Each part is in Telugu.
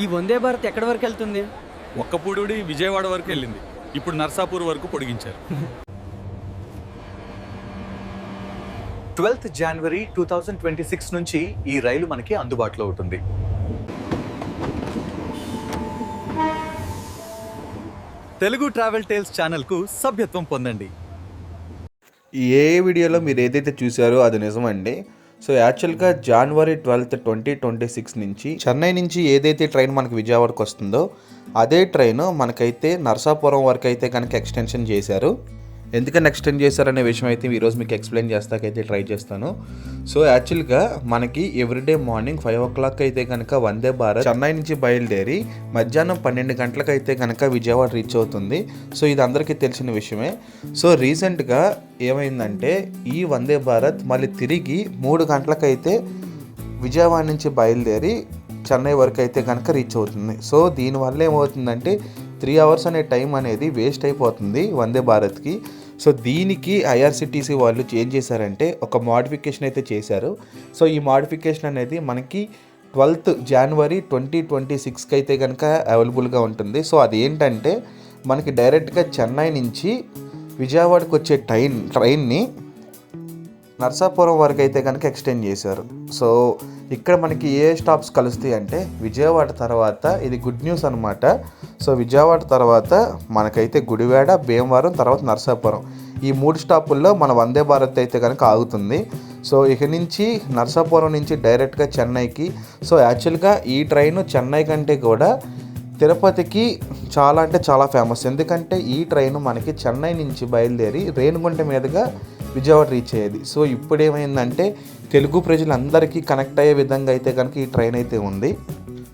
ఈ వందే భారత్ ఎక్కడి వరకు వెళ్తుంది? ఒక్కపూడి విజయవాడ వరకు వెళ్ళింది. ఇప్పుడు నర్సాపూర్ వరకు పొడిగించారు. 12th January 2026 నుంచి ఈ రైలు మనకి అందుబాటులో ఉంటుంది. తెలుగు ట్రావెల్ టేల్స్ ఛానల్కు సభ్యత్వం పొందండి. ఏ వీడియోలో మీరు ఏదైతే చూసారో అది నిజమండి. సో యాక్చువల్గా January 12th 2026 నుంచి చెన్నై నుంచి ఏదైతే ట్రైన్ మనకు విజయవాడకు వస్తుందో అదే ట్రైన్ మనకైతే నర్సాపురం వరకు అయితే కనుక ఎక్స్టెన్షన్ చేశారు. ఎందుకని ఎక్స్టెండ్ చేశారనే విషయం అయితే ఈరోజు మీకు ఎక్స్ప్లెయిన్ చేస్తాకైతే ట్రై చేస్తాను. సో యాక్చువల్గా మనకి ఎవ్రీడే మార్నింగ్ 5 o'clock అయితే కనుక వందే భారత్ చెన్నై నుంచి బయలుదేరి మధ్యాహ్నం 12 గంటలకు అయితే కనుక విజయవాడ రీచ్ అవుతుంది. సో ఇది అందరికీ తెలిసిన విషయమే. సో రీసెంట్గా ఏమైందంటే ఈ వందే భారత్ మళ్ళీ తిరిగి 3 గంటలకైతే విజయవాడ నుంచి బయలుదేరి చెన్నై వరకు అయితే కనుక రీచ్ అవుతుంది. సో దీనివల్ల ఏమవుతుందంటే 3 hours అనే టైం అనేది వేస్ట్ అయిపోతుంది వందే భారత్కి. సో దీనికి ఐఆర్సిటీసీ వాళ్ళు ఏం చేశారంటే ఒక మోడిఫికేషన్ అయితే చేశారు. సో ఈ మోడిఫికేషన్ అనేది మనకి 12th January 2026కి అయితే కనుక అవైలబుల్గా ఉంటుంది. సో అది ఏంటంటే మనకి డైరెక్ట్గా చెన్నై నుంచి విజయవాడకు వచ్చే ట్రైన్ని నర్సాపురం వరకు అయితే కనుక ఎక్స్టెండ్ చేశారు. సో ఇక్కడ మనకి ఏ స్టాప్స్ కలుస్తాయి అంటే విజయవాడ తర్వాత ఇది గుడ్ న్యూస్ అనమాట. సో విజయవాడ తర్వాత మనకైతే గుడివాడ, భీమవరం, తర్వాత నర్సాపురం ఈ 3 స్టాపుల్లో మన వందే భారత్ అయితే కనుక ఆగుతుంది. సో ఇక నుంచి నర్సాపురం నుంచి డైరెక్ట్గా చెన్నైకి. సో యాక్చువల్గా ఈ ట్రైన్ చెన్నై కంటే కూడా తిరుపతికి చాలా అంటే చాలా ఫేమస్. ఎందుకంటే ఈ ట్రైన్ మనకి చెన్నై నుంచి బయలుదేరి రేణిగుంట మీదుగా విజయవాడ రీచ్ అయ్యేది. సో ఇప్పుడు ఏమైందంటే తెలుగు ప్రజలందరికీ కనెక్ట్ అయ్యే విధంగా అయితే కనుక ఈ ట్రైన్ అయితే ఉంది.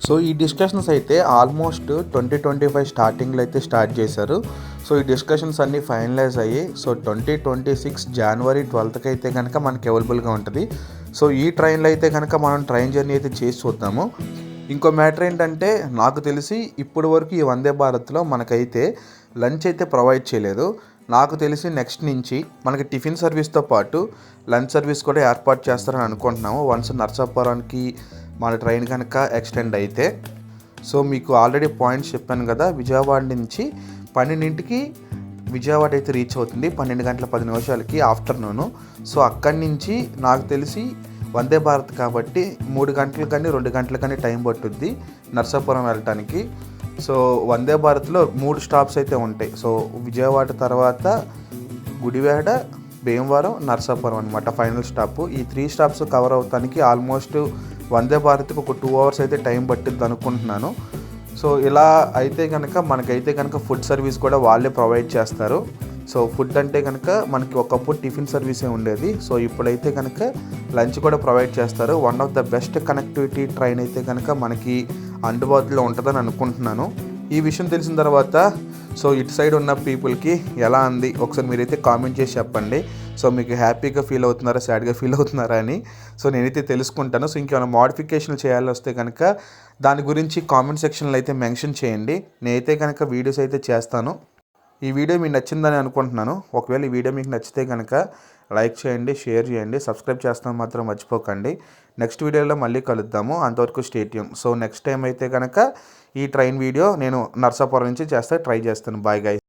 సో ఈ డిస్కషన్స్ అయితే ఆల్మోస్ట్ 2025 స్టార్టింగ్లో అయితే స్టార్ట్ చేశారు. సో ఈ డిస్కషన్స్ అన్నీ ఫైనలైజ్ అయ్యి సో 2026 January 12th అయితే కనుక మనకి అవైలబుల్గా ఉంటుంది. సో ఈ ట్రైన్లో అయితే కనుక మనం ట్రైన్ జర్నీ అయితే చేసి చూద్దాము. ఇంకో మ్యాటర్ ఏంటంటే నాకు తెలిసి ఇప్పటి వరకు ఈ వందే భారత్లో మనకైతే లంచ్ అయితే ప్రొవైడ్ చేయలేదు. నాకు తెలిసి నెక్స్ట్ నుంచి మనకి టిఫిన్ సర్వీస్తో పాటు లంచ్ సర్వీస్ కూడా ఏర్పాటు చేస్తారని అనుకుంటున్నాము వన్స్ నర్సాపురానికి మన ట్రైన్ కనుక ఎక్స్టెండ్ అయితే. సో మీకు ఆల్రెడీ పాయింట్స్ చెప్పాను కదా, విజయవాడ నుంచి 12కి విజయవాడ అయితే రీచ్ అవుతుంది 12:10 ఆఫ్టర్నూను. సో అక్కడి నుంచి నాకు తెలిసి వందే భారత్ కాబట్టి 3 గంటలు కానీ 2 గంటలు కానీ టైం పట్టుద్ది నర్సాపురం వెళ్ళటానికి. సో వందే భారత్లో 3 స్టాప్స్ అయితే ఉంటాయి. సో విజయవాడ తర్వాత గుడివాడ, భీమవరం, నర్సాపురం అనమాట ఫైనల్ స్టాప్. ఈ 3 స్టాప్స్ కవర్ అవుతానికి ఆల్మోస్ట్ వందే భారత్కి ఒక 2 hours అయితే టైం పట్టిద్ది అనుకుంటున్నాను. సో ఇలా అయితే కనుక మనకైతే కనుక ఫుడ్ సర్వీస్ కూడా వాళ్ళే ప్రొవైడ్ చేస్తారు. సో ఫుడ్ అంటే కనుక మనకి ఒకప్పుడు టిఫిన్ సర్వీసే ఉండేది. సో ఇప్పుడైతే కనుక లంచ్ కూడా ప్రొవైడ్ చేస్తారు. One of the best connectivity train అయితే కనుక మనకి అందుబాటులో ఉంటుందని అనుకుంటున్నాను. ఈ విషయం తెలిసిన తర్వాత సో ఇటు సైడ్ ఉన్న పీపుల్కి ఎలా అంది ఒకసారి మీరైతే కామెంట్ చేసి చెప్పండి. సో మీకు హ్యాపీగా ఫీల్ అవుతున్నారా, సాడ్గా ఫీల్ అవుతున్నారా అని సో నేనైతే తెలుసుకుంటాను. సో ఇంకేమైనా మోడిఫికేషన్లు చేయాలి వస్తే కనుక దాని గురించి కామెంట్ సెక్షన్లో అయితే మెన్షన్ చేయండి. నేనైతే కనుక వీడియోస్ అయితే చేస్తాను. ఈ వీడియో మీకు నచ్చిందని అనుకుంటున్నాను. ఒకవేళ ఈ వీడియో మీకు నచ్చితే కనుక లైక్ చేయండి, షేర్ చేయండి, సబ్స్క్రైబ్ చేస్తాం మాత్రం మర్చిపోకండి. నెక్స్ట్ వీడియోలో మళ్ళీ కలుద్దాము. అంతవరకు stay tune. So next time అయితే కనుక ఈ ట్రైన్ వీడియో నేను నర్సాపురం నుంచి ట్రై చేస్తాను. Bye guys.